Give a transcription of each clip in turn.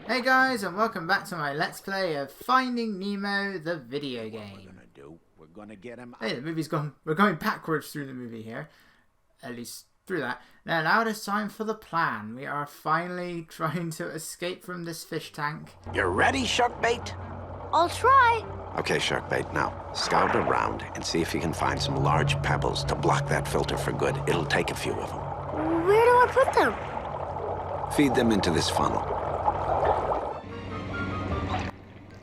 Hey guys, and welcome back to my Let's Play of Finding Nemo, the video game. We're gonna get him. Hey, the movie's gone. We're going backwards through the movie here. At least through that. Now it is time for the plan. We are finally trying to escape from this fish tank. You ready, Sharkbait? I'll try. Okay, Sharkbait, now scout around and see if you can find some large pebbles to block that filter for good. It'll take a few of them. Where do I put them? Feed them into this funnel.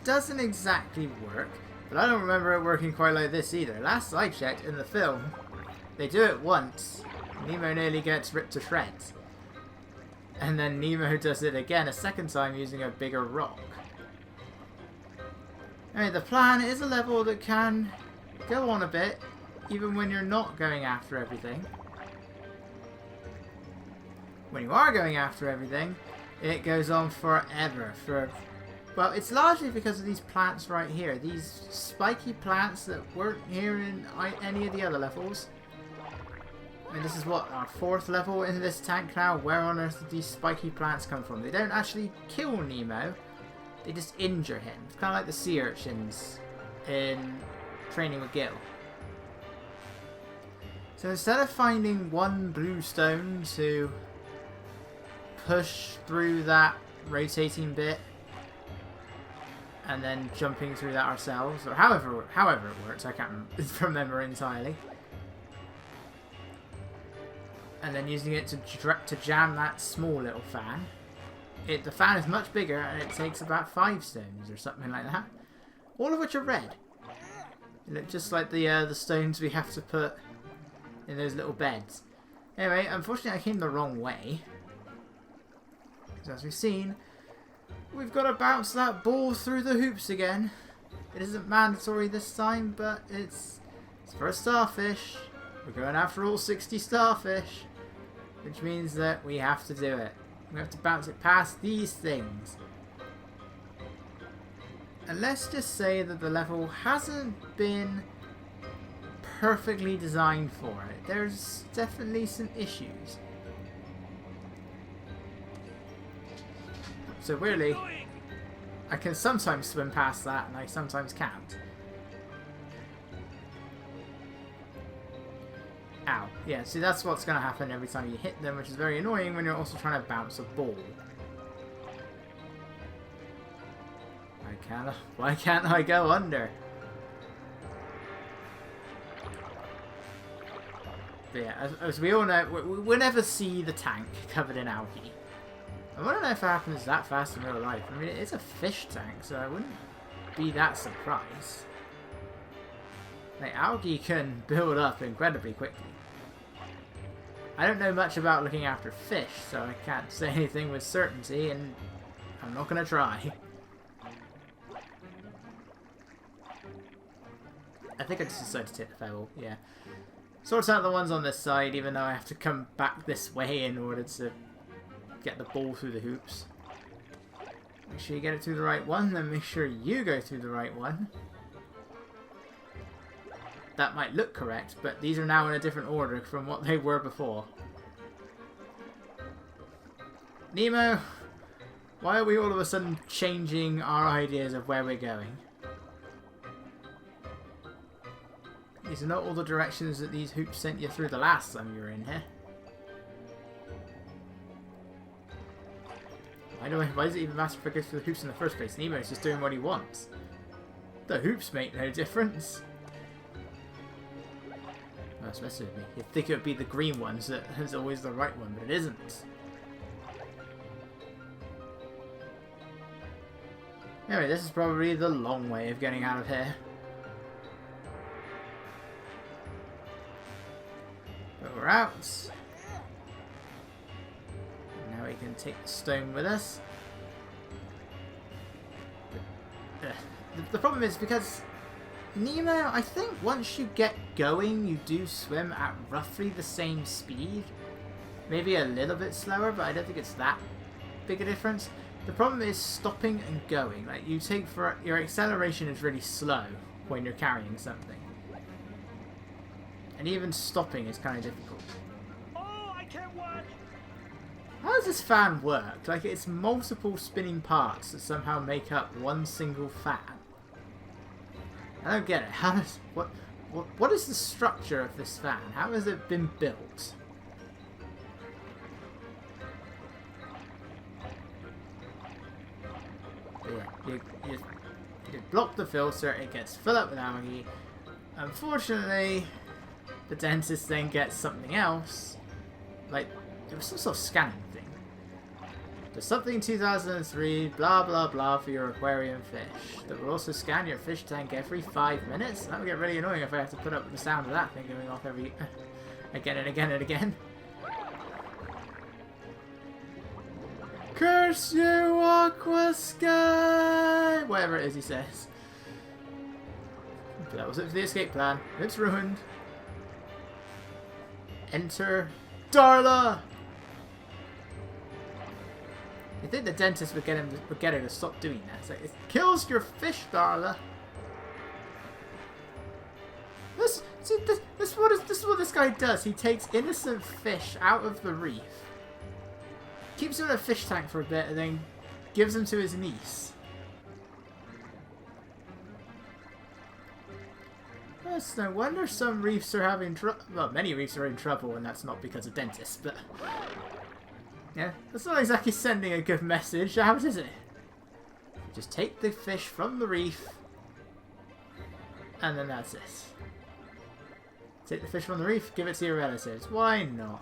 Doesn't exactly work, but I don't remember it working quite like this either. Last I checked in the film, they do it once. Nemo nearly gets ripped to shreds. And then Nemo does it again a second time using a bigger rock. Anyway, the plan is a level that can go on a bit, even when you're not going after everything. When you are going after everything, it goes on forever. Well, it's largely because of these plants right here. These spiky plants that weren't here in any of the other levels. I mean, this is what, our 4th level in this tank now? Where on earth did these spiky plants come from? They don't actually kill Nemo. They just injure him. It's kind of like the sea urchins in Training with Gil. So instead of finding one blue stone to push through that rotating bit, and then jumping through that ourselves, or however it works, I can't remember entirely. And then using it to jam that small little fan. The fan is much bigger, and it takes about 5 stones or something like that. All of which are red. They look just like the stones we have to put in those little beds. Anyway, unfortunately I came the wrong way. Because as we've seen, we've got to bounce that ball through the hoops again. It isn't mandatory this time, but it's for a starfish. We're going after all 60 starfish, which means that we have to do it. We have to bounce it past these things. And let's just say that the level hasn't been perfectly designed for it. There's definitely some issues. So really, I can sometimes swim past that, and I sometimes can't. Ow. Yeah, see, that's what's going to happen every time you hit them, which is very annoying when you're also trying to bounce a ball. Why can't I go under? But yeah, as we all know, we'll never see the tank covered in algae. I don't know if it happens that fast in real life. I mean, it's a fish tank, so I wouldn't be that surprised. Like, algae can build up incredibly quickly. I don't know much about looking after fish, so I can't say anything with certainty, and I'm not going to try. I think I just decided to take the pebble, yeah. Sorts out the ones on this side, even though I have to come back this way in order to get the ball through the hoops. Make sure you get it through the right one, then make sure you go through the right one. That might look correct, but these are now in a different order from what they were before. Nemo, why are we all of a sudden changing our ideas of where we're going? These are not all the directions that these hoops sent you through the last time you were in here. Why does it even matter if it goes through the hoops in the first place? Nemo's just doing what he wants. The hoops make no difference. Oh, that's messing with me. You'd think it would be the green ones that is always the right one, but it isn't. Anyway, this is probably the long way of getting out of here. But we're out. Now we can take the stone with us. But, the problem is because Nemo, I think once you get going, you do swim at roughly the same speed. Maybe a little bit slower, but I don't think it's that big a difference. The problem is stopping and going. Like, your acceleration is really slow when you're carrying something. And even stopping is kind of difficult. Oh, I can't watch. How does this fan work? Like, it's multiple spinning parts that somehow make up one single fan. I don't get it. How does... What is the structure of this fan? How has it been built? Yeah, you block the filter, it gets filled up with algae. Unfortunately, the dentist then gets something else. Like, it was some sort of scanning thing. There's something 2003, blah blah blah, for your aquarium fish that will also scan your fish tank every 5 minutes. That would get really annoying if I have to put up with the sound of that thing going off every again and again and again. Curse you, Aqua Sky! Whatever it is he says. But that was it for the escape plan. It's ruined. Enter Darla! You think the dentist would get her to stop doing that? It's like, it kills your fish, Darla. This is what this guy does. He takes innocent fish out of the reef, keeps them in a fish tank for a bit, and then gives them to his niece. It's no wonder some reefs are having trouble. Well, many reefs are in trouble, and that's not because of dentists, but... yeah, that's not exactly sending a good message, how is it? Just take the fish from the reef, and then that's it. Take the fish from the reef, give it to your relatives. Why not?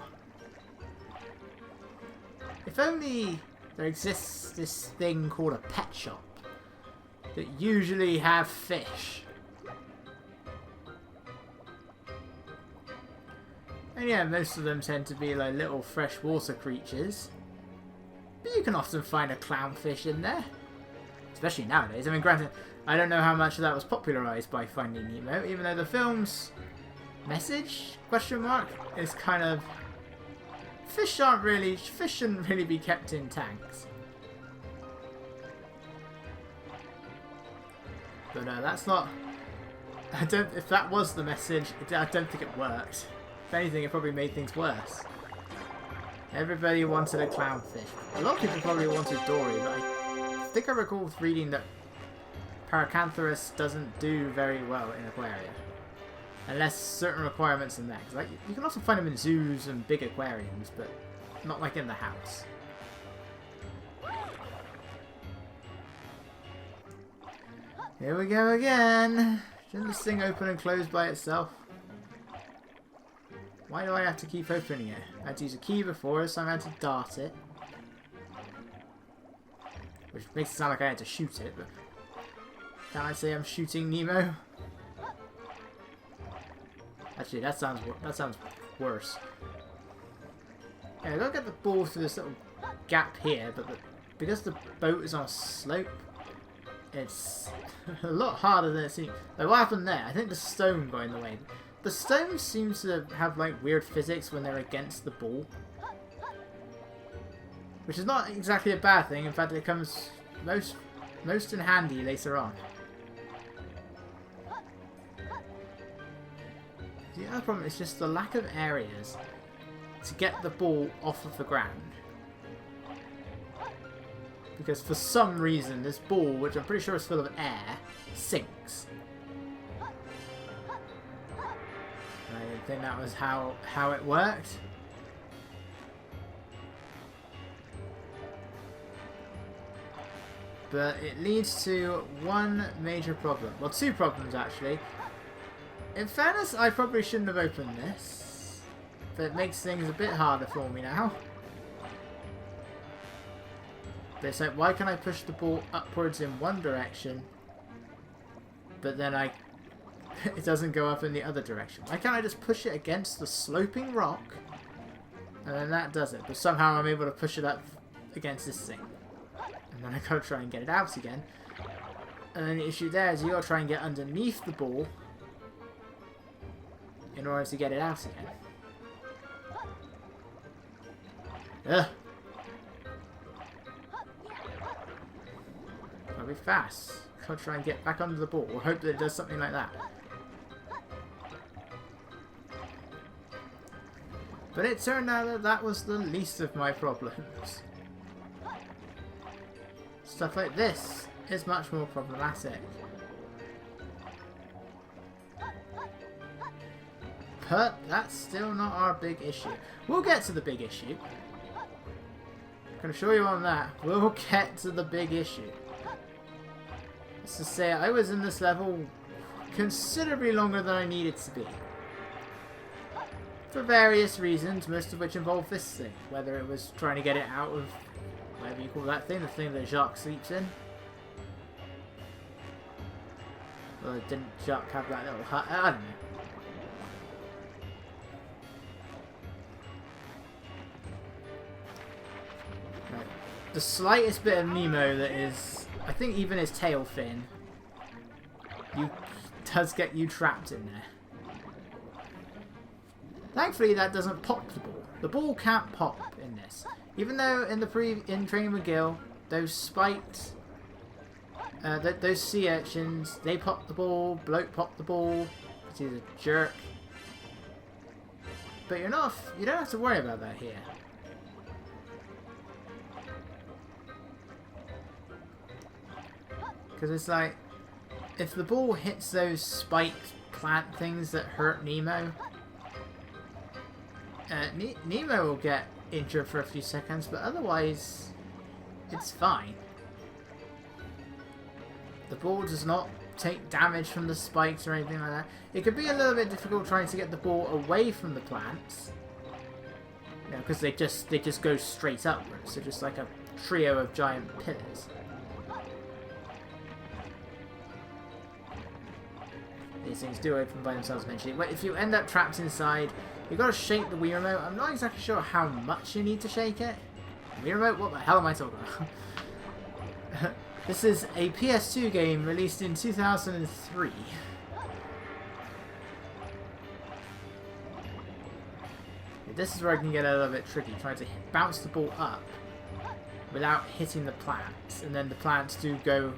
If only there exists this thing called a pet shop that usually have fish. And yeah, most of them tend to be like little freshwater creatures. But you can often find a clownfish in there. Especially nowadays. I mean, granted, I don't know how much of that was popularised by Finding Nemo, even though the film's message, question mark, is kind of... fish shouldn't really be kept in tanks. But no, that's not... if that was the message, I don't think it worked. If anything, it probably made things worse. Everybody wanted a clownfish. A lot of people probably wanted Dory, but I think I recall reading that Paracanthurus doesn't do very well in aquaria. Unless certain requirements are met. Like, you can also find them in zoos and big aquariums, but not like in the house. Here we go again. Shouldn't this thing open and close by itself? Why do I have to keep opening it? I had to use a key before, so I had to dart it. Which makes it sound like I had to shoot it, but... can I say I'm shooting Nemo? Actually, that sounds worse. Yeah, I gotta get the ball through this little gap here, but because the boat is on a slope, it's a lot harder than it seems. Like, what happened there? I think the stone got in the way. The stone seems to have like weird physics when they're against the ball, which is not exactly a bad thing. In fact, it comes most in handy later on. The other problem is just the lack of areas to get the ball off of the ground. Because for some reason this ball, which I'm pretty sure is full of air, sinks. And I didn't think that was how it worked. But it leads to one major problem. Well, two problems actually. In fairness, I probably shouldn't have opened this, but it makes things a bit harder for me now. But it's like, why can I push the ball upwards in one direction, but then it doesn't go up in the other direction? Why can't I just push it against the sloping rock, and then that does it? But somehow I'm able to push it up against this thing. And then I gotta try and get it out again. And then the issue there is you gotta try and get underneath the ball in order to get it out again. Ugh. Gotta be fast. Gotta try and get back under the ball, or hope that it does something like that. But it turned out that that was the least of my problems. Stuff like this is much more problematic. But that's still not our big issue. We'll get to the big issue. I can assure you on that. We'll get to the big issue. Let's just say I was in this level considerably longer than I needed to be. For various reasons, most of which involve this thing. Whether it was trying to get it out of whatever you call that thing, the thing that Jacques sleeps in. Well, didn't Jacques have that little hut? I don't know. Right. The slightest bit of Nemo that is, I think even his tail fin, does get you trapped in there. Thankfully, that doesn't pop the ball. The ball can't pop in this. Even though in Training with Gil, those spiked, those sea urchins, they pop the ball, bloke pop the ball, because he's a jerk. But you don't have to worry about that here. Because it's like, if the ball hits those spiked plant things that hurt Nemo, Nemo will get injured for a few seconds, but otherwise, it's fine. The ball does not take damage from the spikes or anything like that. It could be a little bit difficult trying to get the ball away from the plants, you know, because they just go straight upwards. So just like a trio of giant pillars. These things do open by themselves eventually. But if you end up trapped inside, you've got to shake the Wii Remote. I'm not exactly sure how much you need to shake it. Wii Remote? What the hell am I talking about? This is a PS2 game released in 2003. This is where I can get a little bit tricky, trying to bounce the ball up without hitting the plants, and then the plants do go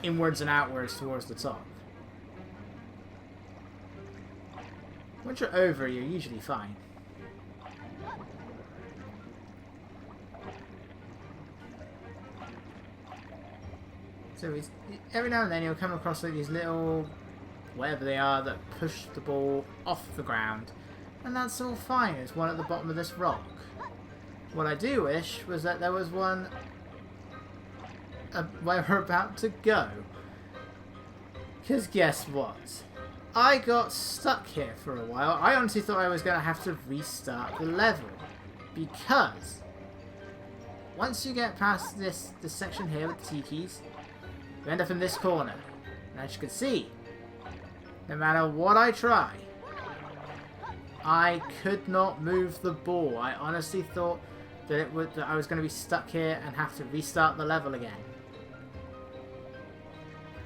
inwards and outwards towards the top. Once you're over, you're usually fine. So every now and then you'll come across like these little, whatever they are, that push the ball off the ground. And that's all fine. There's one at the bottom of this rock. What I do wish was that there was one where we're about to go. Because guess what? I got stuck here for a while. I honestly thought I was going to have to restart the level. Because once you get past this section here with the tikis, you end up in this corner. And as you can see, no matter what I try, I could not move the ball. I honestly thought that I was going to be stuck here and have to restart the level again.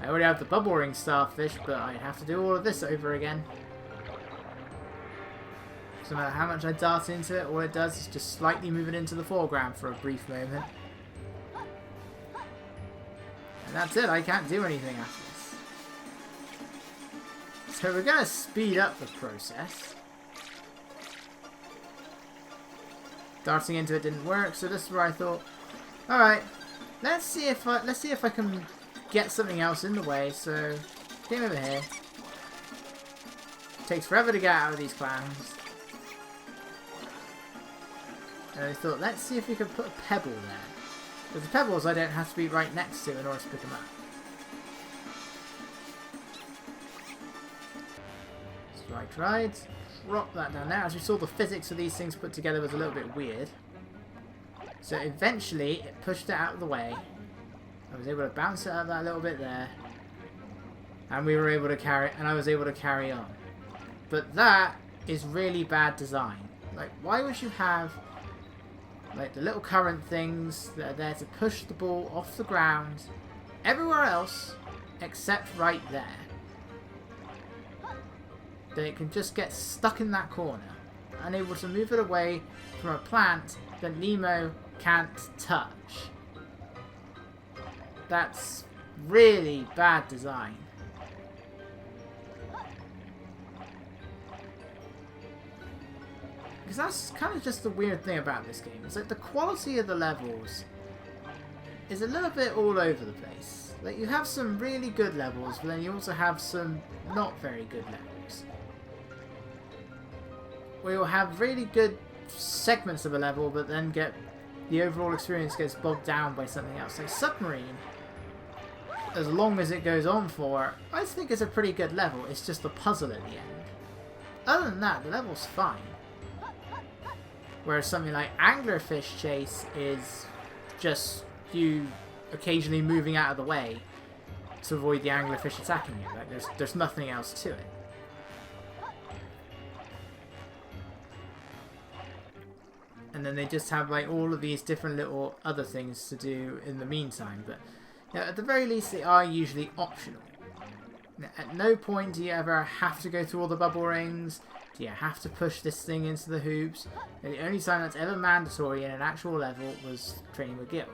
I already have the bubble ring starfish, but I'd have to do all of this over again. So no matter how much I dart into it, all it does is just slightly move it into the foreground for a brief moment. And that's it, I can't do anything after this. So we're going to speed up the process. Darting into it didn't work, so this is where I thought, alright, let's see if I can get something else in the way. So came over here. Takes forever to get out of these clowns. And I thought, let's see if we can put a pebble there. Because the pebbles I don't have to be right next to in order to pick them up. So I tried. Drop that down there. As we saw, the physics of these things put together was a little bit weird. So eventually, it pushed it out of the way. I was able to bounce it up that little bit there. And we were able to carry, and I was able to carry on. But that is really bad design. Like, why would you have like the little current things that are there to push the ball off the ground everywhere else except right there? That it can just get stuck in that corner, unable to move it away from a plant that Nemo can't touch. That's really bad design. Because that's kind of just the weird thing about this game. It's like the quality of the levels is a little bit all over the place. Like, you have some really good levels, but then you also have some not very good levels. Where you'll have really good segments of a level, but then the overall experience gets bogged down by something else. Like Submarine, as long as it goes on for, I think it's a pretty good level. It's just the puzzle at the end. Other than that, the level's fine. Whereas something like Anglerfish Chase is just you occasionally moving out of the way to avoid the anglerfish attacking you. Like there's nothing else to it. And then they just have like all of these different little other things to do in the meantime. But you know, at the very least, they are usually optional. Now, at no point do you ever have to go through all the bubble rings. Do you have to push this thing into the hoops? And the only time that's ever mandatory in an actual level was training with Gil.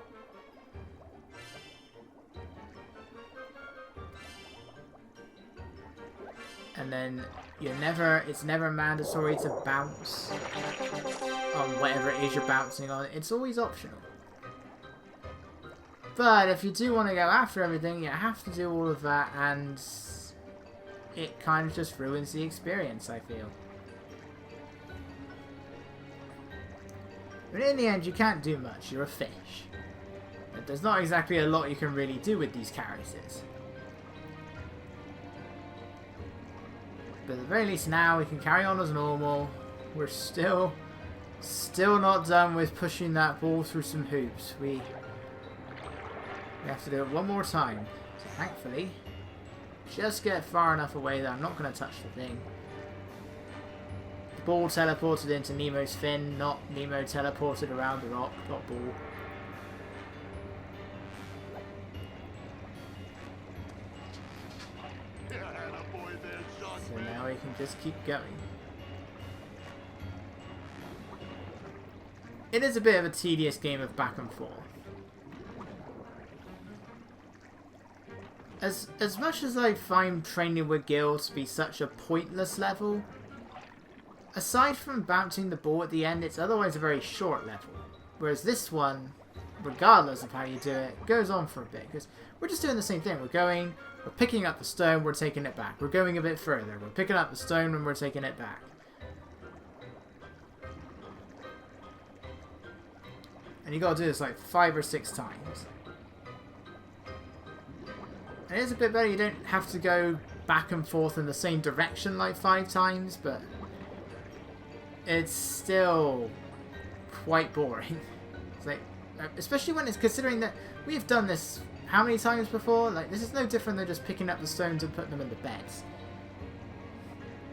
And then it's never mandatory to bounce on whatever it is you're bouncing on. It's always optional. But if you do want to go after everything, you have to do all of that, and it kind of just ruins the experience, I feel. But in the end, you can't do much. You're a fish. There's not exactly a lot you can really do with these characters. But at the very least now, we can carry on as normal. We're still not done with pushing that ball through some hoops. We have to do it one more time. So thankfully, just get far enough away that I'm not going to touch the thing. The ball teleported into Nemo's fin, not Nemo teleported around the rock, not ball. So now we can just keep going. It is a bit of a tedious game of back and forth. As much as I find training with Gil to be such a pointless level, aside from bouncing the ball at the end, it's otherwise a very short level. Whereas this one, regardless of how you do it, goes on for a bit. Because we're just doing the same thing. We're picking up the stone, we're taking it back. We're going a bit further. We're picking up the stone and we're taking it back. And you gotta do this like 5 or 6 times. And it's a bit better, you don't have to go back and forth in the same direction like 5 times, but it's still quite boring. It's like, especially when it's considering that we've done this how many times before? Like, this is no different than just picking up the stones and putting them in the beds.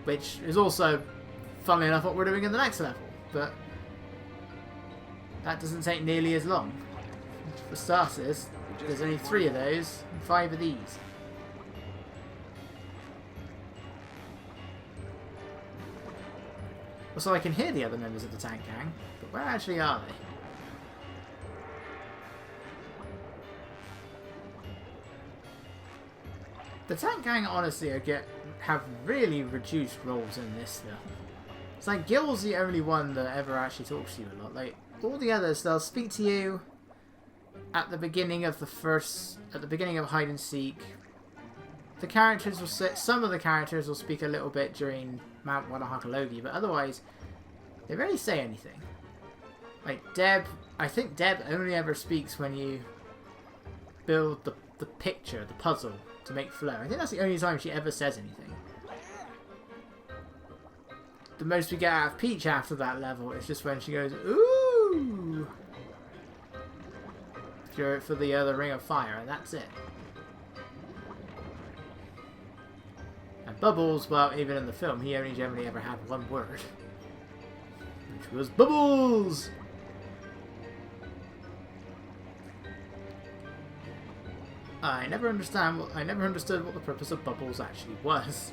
Which is also, funnily enough, what we're doing in the next level. But that doesn't take nearly as long. For starters, there's only 3 of those and 5 of these. Also, I can hear the other members of the tank gang, but where actually are they? The tank gang, honestly, have really reduced roles in this film. It's like Gil's the only one that ever actually talks to you a lot. Like, all the others, they'll speak to you at the beginning of hide and seek. The characters will some of the characters will speak a little bit during Mount Wanahakalogi, but otherwise, they rarely say anything. Like Deb, I think Deb only ever speaks when you build the picture, the puzzle, to make flow. I think that's the only time she ever says anything. The most we get out of Peach after that level is just when she goes, ooh! For the other Ring of Fire, and that's it. And Bubbles, well, even in the film, he only generally ever had one word. Which was Bubbles! I never understood what the purpose of Bubbles actually was.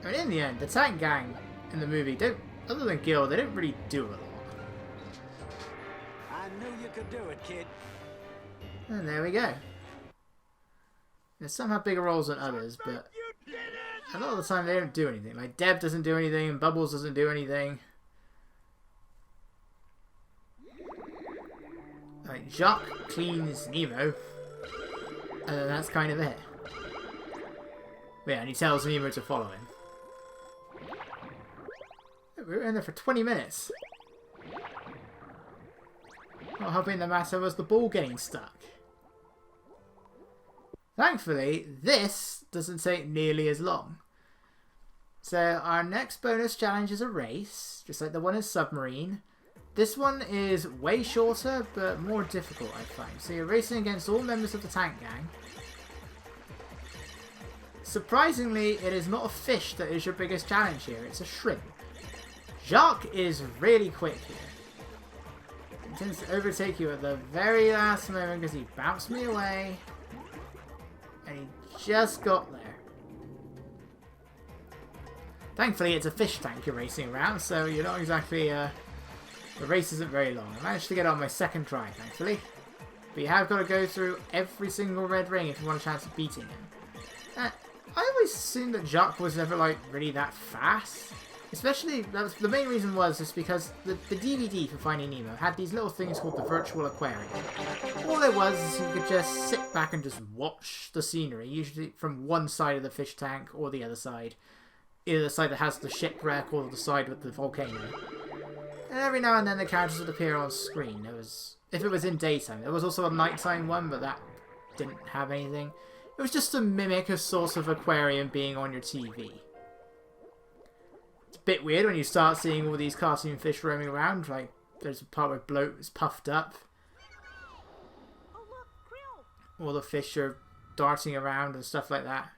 I mean, in the end, the tank gang in the movie other than Gil, they don't really do a lot. I knew you could do it, kid. And there we go. There's some have bigger roles than others, but a lot of the time they don't do anything. Like Deb doesn't do anything and Bubbles doesn't do anything. Like Jacques cleans Nemo, and then that's kind of it. Yeah, and he tells Nemo to follow him. We were in there for 20 minutes. Not helping the matter was the ball getting stuck. Thankfully, this doesn't take nearly as long. So our next bonus challenge is a race, just like the one in Submarine. This one is way shorter, but more difficult, I find. So you're racing against all members of the tank gang. Surprisingly, it is not a fish that is your biggest challenge here, it's a shrimp. Jacques is really quick here. He tends to overtake you at the very last moment because he bounced me away. And he just got there. Thankfully, it's a fish tank you're racing around, so you're not exactly... the race isn't very long. I managed to get on my second try, thankfully. But you have got to go through every single red ring if you want a chance of beating him. I always assumed that Jacques was never, like, really that fast. Especially, the main reason was just because the DVD for Finding Nemo had these little things called the virtual aquarium. All it was is you could just sit back and just watch the scenery, usually from one side of the fish tank or the other side. Either the side that has the shipwreck or the side with the volcano. And every now and then the characters would appear on screen. If it was in daytime. There was also a nighttime one, but that didn't have anything. It was just to mimic a sort of aquarium being on your TV. It's a bit weird when you start seeing all these cartoon fish roaming around. Like, there's a part where Bloat is puffed up. All the fish are darting around and stuff like that.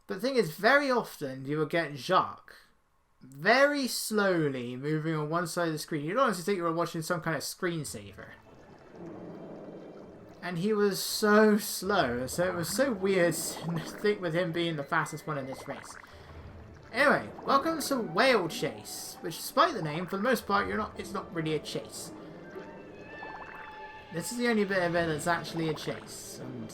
But the thing is, very often you will get Jacques very slowly moving on one side of the screen. You'd honestly think you were watching some kind of screensaver. And he was so slow, so it was so weird to think with him being the fastest one in this race. Anyway, welcome to Whale Chase, which despite the name, for the most part, it's not really a chase. This is the only bit of it that's actually a chase, and...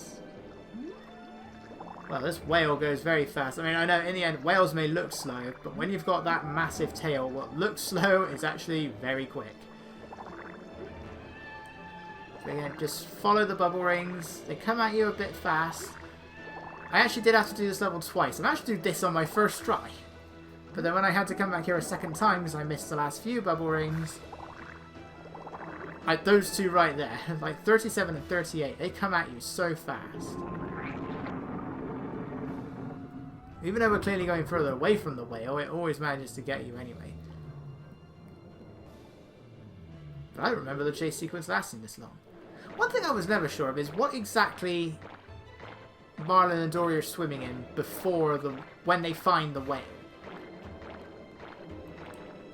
well, this whale goes very fast. I mean, I know in the end, whales may look slow, but when you've got that massive tail, what looks slow is actually very quick. So again, just follow the bubble rings. They come at you a bit fast. I actually did have to do this level twice. I managed to do this on my first try. But then when I had to come back here a second time because I missed the last few bubble rings, those two right there, like 37 and 38, they come at you so fast. Even though we're clearly going further away from the whale, it always manages to get you anyway. But I don't remember the chase sequence lasting this long. One thing I was never sure of is what exactly Marlin and Dory are swimming in before when they find the whale.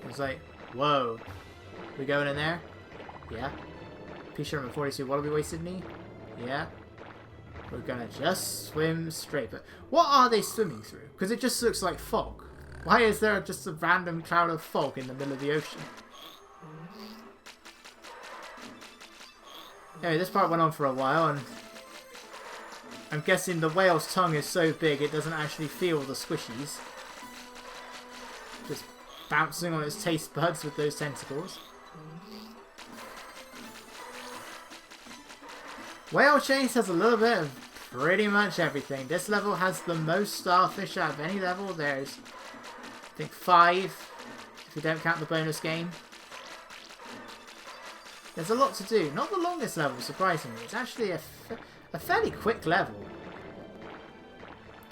It's like, whoa, we going in there? Yeah. P. Sherman 42, what have we wasted me? Yeah. We're gonna just swim straight. But what are they swimming through? Because it just looks like fog. Why is there just a random cloud of fog in the middle of the ocean? Anyway, this part went on for a while, and I'm guessing the whale's tongue is so big it doesn't actually feel the squishies. Just bouncing on its taste buds with those tentacles. Whale Chase has a little bit of pretty much everything. This level has the most starfish out of any level. There's, I think, 5, if you don't count the bonus game. There's a lot to do. Not the longest level, surprisingly. It's actually a fairly quick level.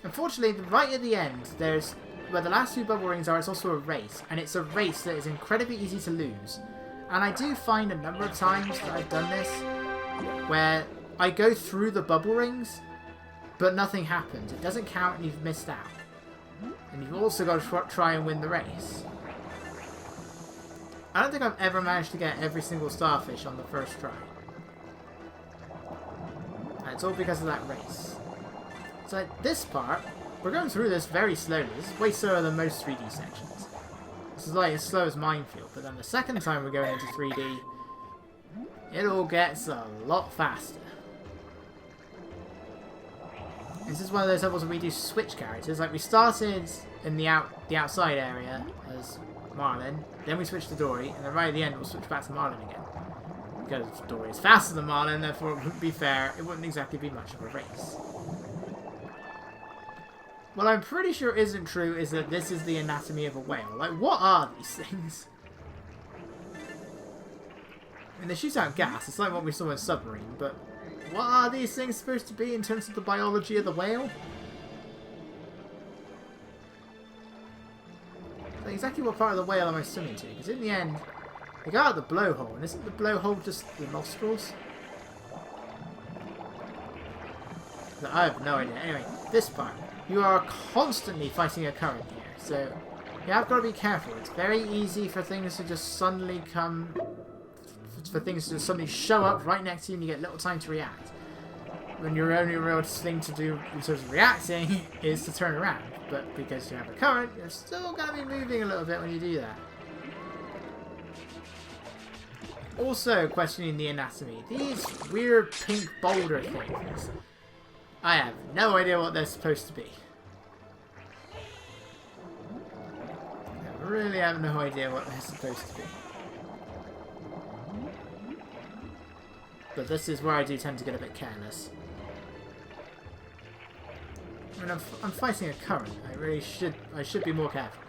Unfortunately, right at the end, there's where the last 2 bubble rings are. It's also a race, and it's a race that is incredibly easy to lose. And I do find a number of times that I've done this where I go through the bubble rings, but nothing happens. It doesn't count, and you've missed out. And you've also got to try and win the race. I don't think I've ever managed to get every single starfish on the first try. And it's all because of that race. So at this part, we're going through this very slowly. This is way slower than most 3D sections. This is like as slow as Minefield, but then the second time we're going into 3D, it all gets a lot faster. This is one of those levels where we do switch characters. Like we started in the outside area as Marlin, then we switched to Dory, and then right at the end we'll switch back to Marlin again. Because Dory is faster than Marlin, therefore it wouldn't be fair. It wouldn't exactly be much of a race. What I'm pretty sure isn't true is that this is the anatomy of a whale. Like, what are these things? I mean, they shoot out gas. It's like what we saw in Submarine, but what are these things supposed to be in terms of the biology of the whale? Like, exactly what part of the whale am I swimming to? Because in the end, they go out the blowhole, and isn't the blowhole just the nostrils? I have no idea. Anyway, this part. You are constantly fighting a current here, so you have got to be careful. It's very easy for things to just suddenly come, for things to suddenly show up right next to you and you get little time to react. When your only real thing to do in terms of reacting is to turn around, but because you have a current, you're still going to be moving a little bit when you do that. Also, questioning the anatomy. These weird pink boulder things. I have no idea what they're supposed to be. I really have no idea what they're supposed to be. But this is where I do tend to get a bit careless. I mean, I'm fighting a current. I should be more careful.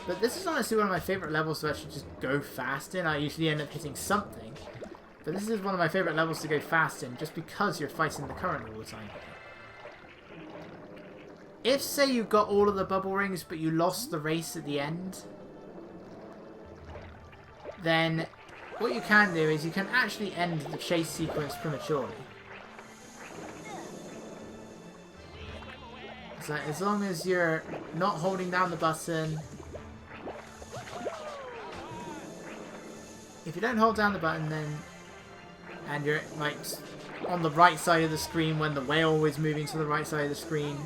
But this is honestly one of my favourite levels to actually just go fast in. I usually end up hitting something. But this is one of my favourite levels to go fast in just because you're fighting the current all the time. If, say, you got all of the bubble rings but you lost the race at the end, then what you can do is you can actually end the chase sequence prematurely. So as long as you're not holding down the button. If you don't hold down the button, then, and you're like on the right side of the screen when the whale is moving to the right side of the screen,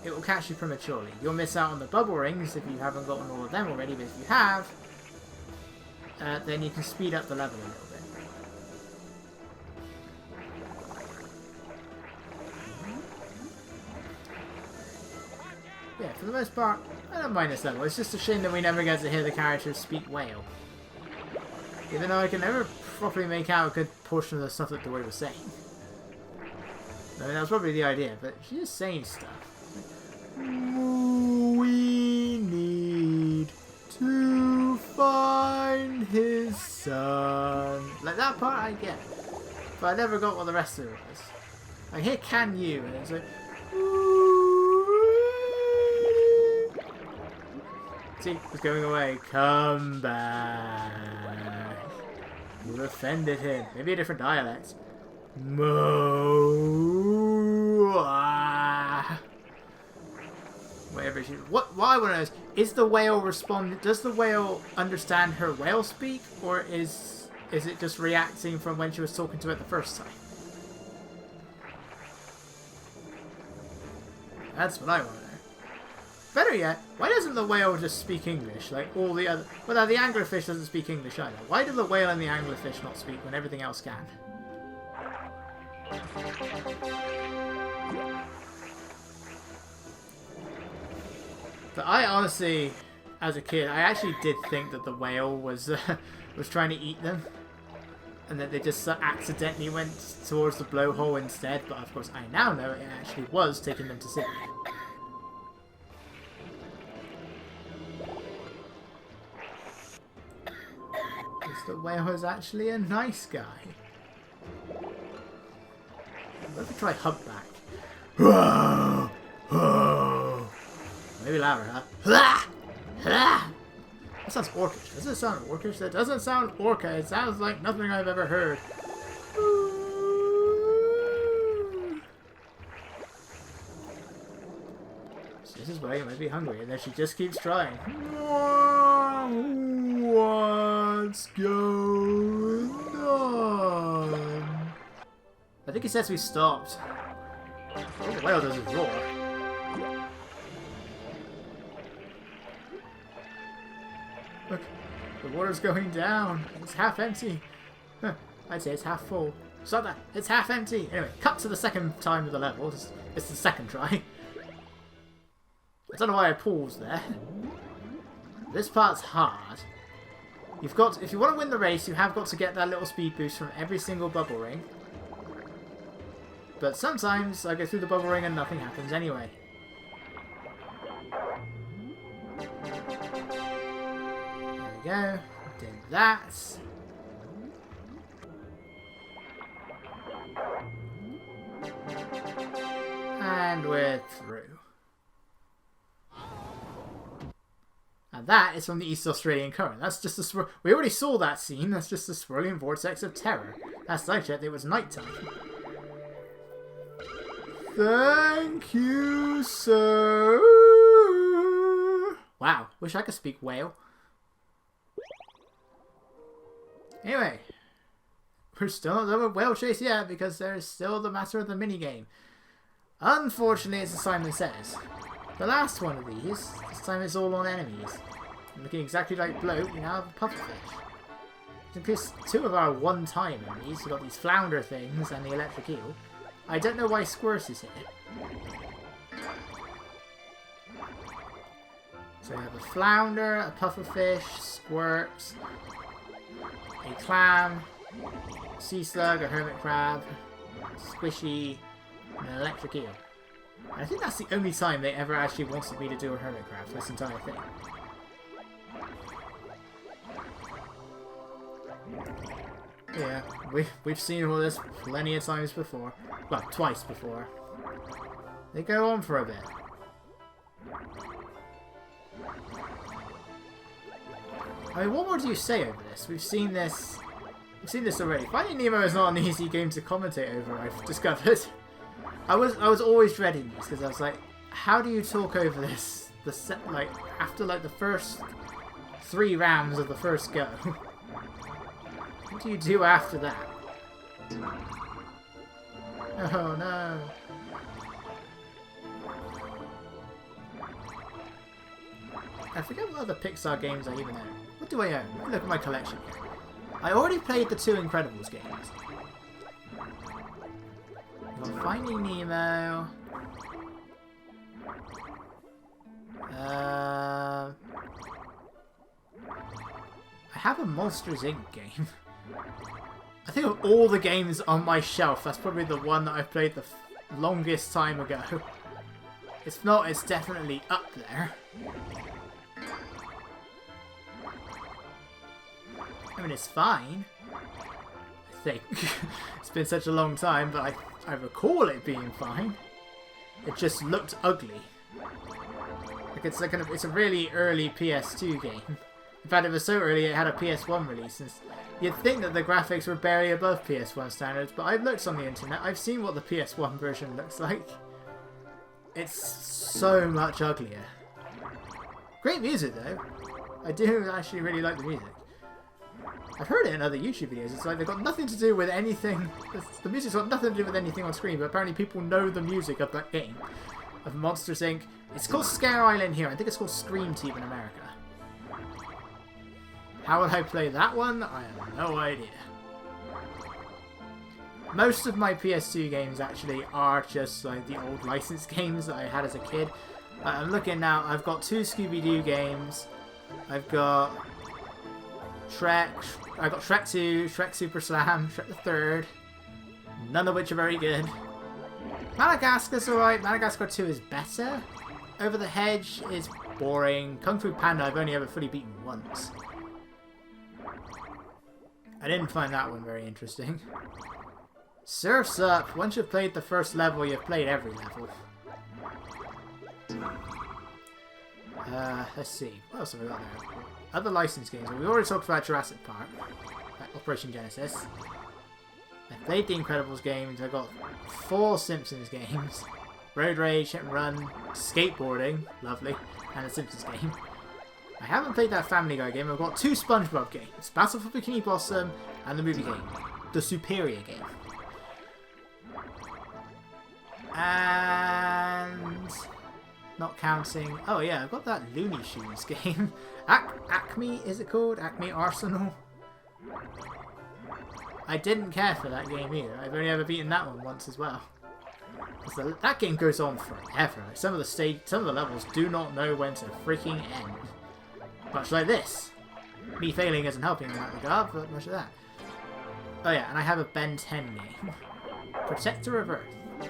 it will catch you prematurely. You'll miss out on the bubble rings if you haven't gotten all of them already, but if you have, then you can speed up the level a little bit. Yeah, for the most part, I don't mind this level. It's just a shame that we never get to hear the characters speak whale. Even though I can never properly make out a good portion of the stuff that Dory was saying. I mean, that was probably the idea, but she's just saying stuff. We need to find his son. Like, that part I get. But I never got what the rest of it was. I hear "can you," and it's like... See, it's going away. Come back. You offended him. Maybe a different dialect. Mo. Whatever she. What I want to know is the whale respond? Does the whale understand her whale speak, or is it just reacting from when she was talking to it the first time? That's what I want to know. Better yet, why doesn't the whale just speak English like all the other... Well, no, the anglerfish doesn't speak English either. Why do the whale and the anglerfish not speak when everything else can? But I honestly, as a kid, I actually did think that the whale was was trying to eat them. And that they just accidentally went towards the blowhole instead. But of course, I now know it actually was taking them to Sydney. The whale is actually a nice guy. Let me try humpback. Maybe louder, huh? That sounds orcish. Doesn't it sound orcish? That doesn't sound orca. It sounds like nothing I've ever heard. So this is why you might be hungry, and then she just keeps trying. What's going on? I think he says we stopped. Oh, the whale doesn't roar. Look, the water's going down. It's half empty. Huh, I'd say it's half full. Stop that. It's half empty. Anyway, cut to the second time of the level. Just It's the second try. I don't know why I paused there. This part's hard. You've got, if you want to win the race, you have got to get that little speed boost from every single bubble ring. But sometimes I go through the bubble ring and nothing happens anyway. There we go. Did that. And we're through. And that is from the East Australian Current. That's just a swirl. We already saw that scene. That's just a swirling vortex of terror. Last I checked, it was nighttime. Thank you, sir. Wow, wish I could speak whale. Anyway, we're still not done with whale chase yet because there's still the matter of the minigame. Unfortunately, as Simon says, the last one of these, this time it's all on enemies. Looking exactly like Bloat, we now have a Pufferfish. In case 2 of our one-time enemies, we've got these flounder things and the electric eel. I don't know why Squirts is here. So we have a flounder, a pufferfish, Squirts, a clam, sea slug, a hermit crab, squishy, and an electric eel. I think that's the only time they ever actually wanted me to do a hermit crab for this entire thing. Yeah, we've seen all this plenty of times before. Well, twice before. They go on for a bit. I mean, what more do you say over this? We've seen this already. Finding Nemo is not an easy game to commentate over, I've discovered. I was always dreading these because I was like, how do you talk over this? After the first 3 rounds of the first go. What do you do after that? Oh no. I forget what other Pixar games I even own. What do I own? Let me look at my collection here. I already played the 2 Incredibles games. We've got Finding Nemo. I have a Monsters Inc. game. I think of all the games on my shelf, that's probably the one that I've played the longest time ago. If not, it's definitely up there. I mean, it's fine. I think. It's been such a long time, but I recall it being fine. It just looked ugly. It's a really early PS2 game. In fact, it was so early it had a PS1 release. And you'd think that the graphics were barely above PS1 standards, but I've looked on the internet. I've seen what the PS1 version looks like. It's so much uglier. Great music though. I do actually really like the music. I've heard it in other YouTube videos. It's like they've got nothing to do with anything. The music's got nothing to do with anything on screen, but apparently people know the music of that game. Of Monsters Inc. It's called Scare Island here. I think it's called Scream Team in America. How would I play that one? I have no idea. Most of my PS2 games actually are just like the old licensed games that I had as a kid. I'm looking now. I've got 2 Scooby-Doo games. I've got Shrek. I've got Shrek 2, Shrek Super Slam, Shrek the Third. None of which are very good. Madagascar's alright. Madagascar 2 is better. Over the Hedge is boring. Kung Fu Panda I've only ever fully beaten once. I didn't find that one very interesting. Surf's Up. Once you've played the first level, you've played every level. Let's see. What else have we got there? Other licensed games. We already talked about Jurassic Park. Operation Genesis. I played the Incredibles games. I got 4 Simpsons games. Road Rage, Hit and Run, Skateboarding, lovely, and a Simpsons game. I haven't played that Family Guy game. I've got 2 SpongeBob games. Battle for Bikini Blossom and the movie game. The Superior game. And... not counting... oh yeah, I've got that Looney Tunes game. Acme, is it called? Acme Arsenal? I didn't care for that game either. I've only ever beaten that one once as well. That game goes on forever. Like, some of the levels do not know when to freaking end. Much like this. Me failing isn't helping in that regard, but much of that. Oh yeah, and I have a Ben 10 game. Protector of Earth.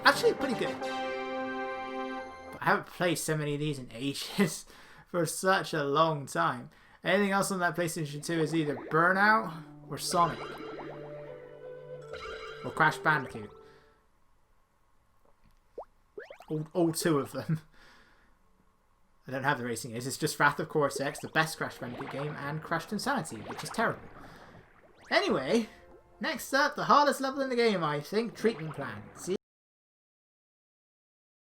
Actually, pretty good. But I haven't played so many of these in ages. For such a long time. Anything else on that PlayStation 2 is either Burnout or Sonic. Or Crash Bandicoot. All two of them. I don't have the racing games. It's just Wrath of Cortex, the best Crash Bandicoot game, and Crashed Insanity, which is terrible. Anyway, next up, the hardest level in the game, I think, Treatment Plan. See